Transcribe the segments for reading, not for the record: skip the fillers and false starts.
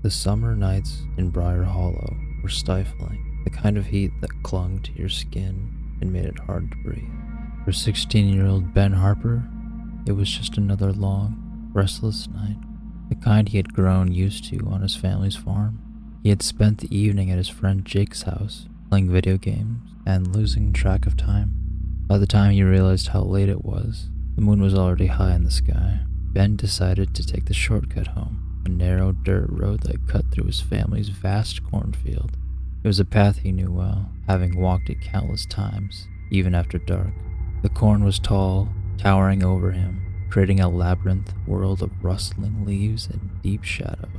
The summer nights in Briar Hollow were stifling, the kind of heat that clung to your skin and made it hard to breathe. For 16-year-old Ben Harper, it was just another long, restless night, the kind he had grown used to on his family's farm. He had spent the evening at his friend Jake's house, playing video games and losing track of time. By the time he realized how late it was, the moon was already high in the sky. Ben decided to take the shortcut home, a narrow dirt road that cut through his family's vast cornfield. It was a path he knew well, having walked it countless times, even after dark. The corn was tall, towering over him, creating a labyrinth world of rustling leaves and deep shadows.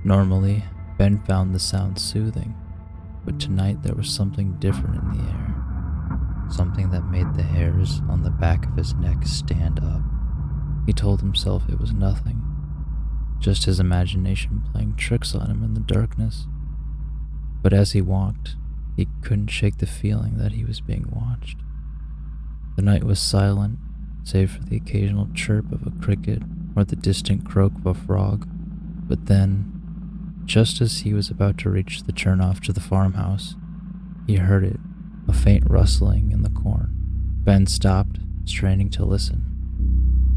Normally, Ben found the sound soothing, but tonight there was something different in the air. Something that made the hairs on the back of his neck stand up. He told himself it was nothing, just his imagination playing tricks on him in the darkness. But as he walked, he couldn't shake the feeling that he was being watched. The night was silent, save for the occasional chirp of a cricket or the distant croak of a frog. But then, just as he was about to reach the turnoff to the farmhouse, he heard it, a faint rustling in the corn. Ben stopped, straining to listen.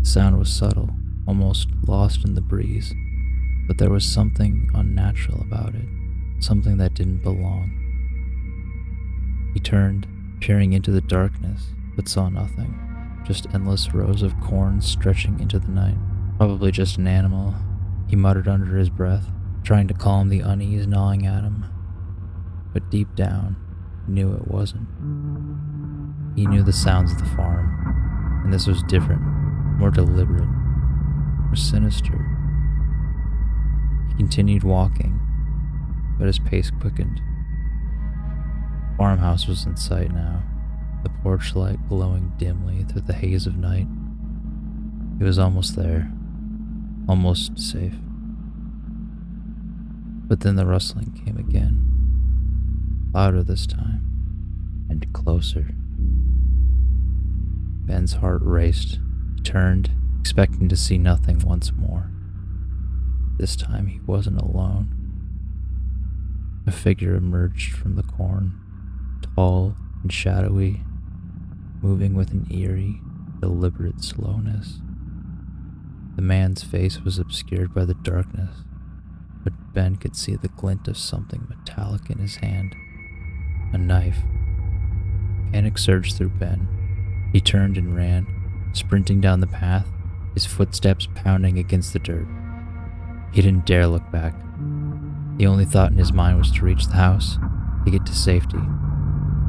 The sound was subtle, almost lost in the breeze, but there was something unnatural about it, something that didn't belong. He turned, peering into the darkness, but saw nothing, just endless rows of corn stretching into the night. Probably just an animal, he muttered under his breath, trying to calm the unease gnawing at him. But deep down, he knew it wasn't. He knew the sounds of the farm, and this was different, more deliberate, more sinister. He continued walking, but his pace quickened. The farmhouse was in sight now, the porch light glowing dimly through the haze of night. He was almost there, almost safe. But then the rustling came again, louder this time, and closer. Ben's heart raced. He turned, expecting to see nothing once more. This time he wasn't alone. A figure emerged from the corn, tall and shadowy, moving with an eerie, deliberate slowness. The man's face was obscured by the darkness, but Ben could see the glint of something metallic in his hand. A knife. Panic surged through Ben. He turned and ran, sprinting down the path, his footsteps pounding against the dirt. He didn't dare look back. The only thought in his mind was to reach the house, to get to safety.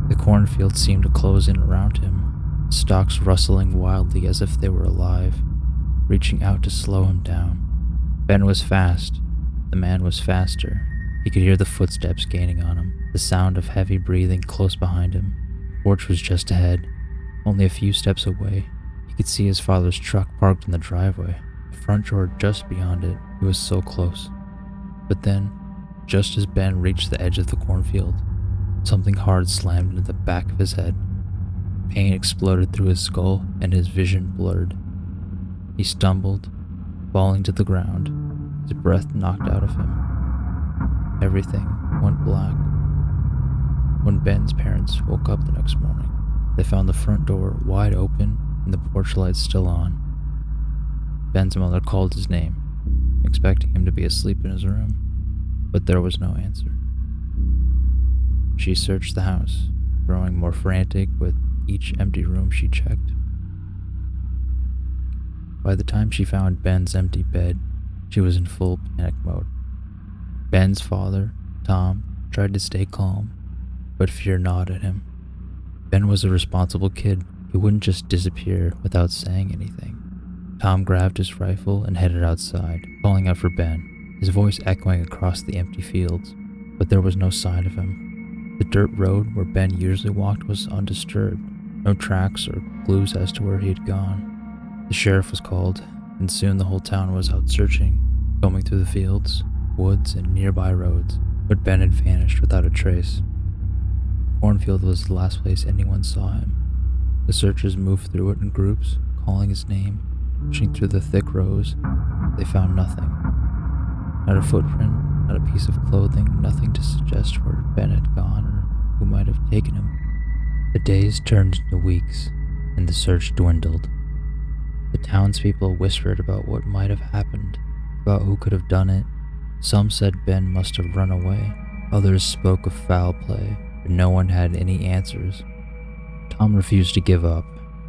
The cornfield seemed to close in around him, stalks rustling wildly as if they were alive, reaching out to slow him down. Ben was fast. The man was faster. He could hear the footsteps gaining on him, the sound of heavy breathing close behind him. The porch was just ahead, only a few steps away. He could see his father's truck parked in the driveway, the front door just beyond it. He was so close. But then, just as Ben reached the edge of the cornfield, something hard slammed into the back of his head. Pain exploded through his skull and his vision blurred. He stumbled, falling to the ground, his breath knocked out of him. Everything went black. When Ben's parents woke up the next morning, they found the front door wide open and the porch lights still on. Ben's mother called his name, expecting him to be asleep in his room, but there was no answer. She searched the house, growing more frantic with each empty room she checked. By the time she found Ben's empty bed, she was in full panic mode. Ben's father, Tom, tried to stay calm, but fear gnawed at him. Ben was a responsible kid. He wouldn't just disappear without saying anything. Tom grabbed his rifle and headed outside, calling out for Ben, his voice echoing across the empty fields, but there was no sign of him. The dirt road where Ben usually walked was undisturbed, no tracks or clues as to where he had gone. The sheriff was called, and soon the whole town was out searching, combing through the fields, woods, and nearby roads, but Ben had vanished without a trace. Cornfield was the last place anyone saw him. The searchers moved through it in groups, calling his name, pushing through the thick rows. They found nothing. Not a footprint, not a piece of clothing, nothing to suggest where Ben had gone or who might have taken him. The days turned into weeks, and the search dwindled. The townspeople whispered about what might have happened, about who could have done it. Some said Ben must have run away. Others spoke of foul play, but no one had any answers. Tom refused to give up.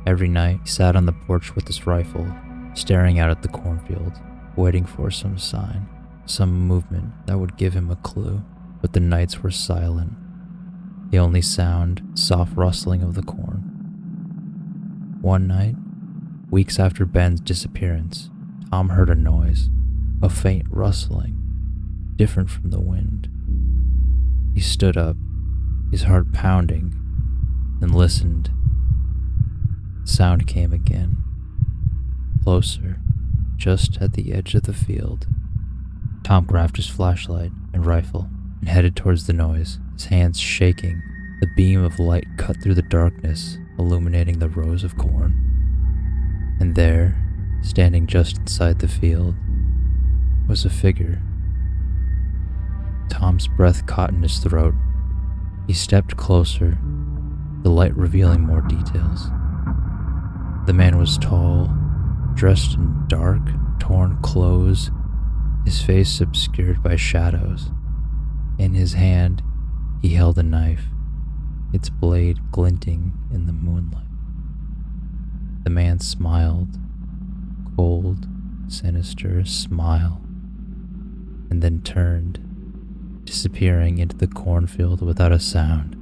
Every night, he sat on the porch with his rifle, staring out at the cornfield, waiting for some sign, some movement that would give him a clue. But the nights were silent. The only sound, soft rustling of the corn. One night, weeks after Ben's disappearance, Tom heard a noise, a faint rustling, different from the wind. He stood up, his heart pounding, and listened. The sound came again, closer, just at the edge of the field. Tom grabbed his flashlight and rifle and headed towards the noise, his hands shaking. The beam of light cut through the darkness, illuminating the rows of corn. And there, standing just inside the field, was a figure. Tom's breath caught in his throat. He stepped closer, the light revealing more details. The man was tall, dressed in dark, torn clothes, his face obscured by shadows. In his hand, he held a knife, its blade glinting in the moonlight. The man smiled, cold, sinister smile, and then turned, disappearing into the cornfield without a sound.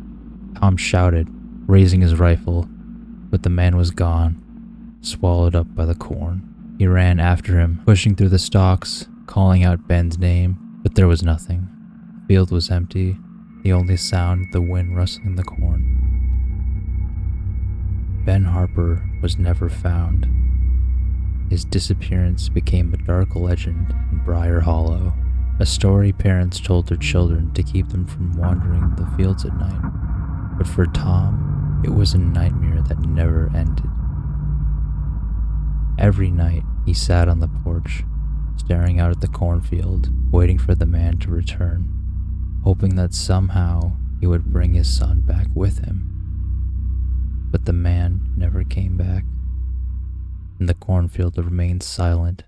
Tom shouted, raising his rifle, but the man was gone, swallowed up by the corn. He ran after him, pushing through the stalks, calling out Ben's name, but there was nothing. The field was empty, the only sound the wind rustling the corn. Ben Harper was never found. His disappearance became a dark legend in Briar Hollow, a story parents told their children to keep them from wandering the fields at night. But for Tom, it was a nightmare that never ended. Every night, he sat on the porch, staring out at the cornfield, waiting for the man to return, hoping that somehow he would bring his son back with him. But the man never came back, and the cornfield remained silent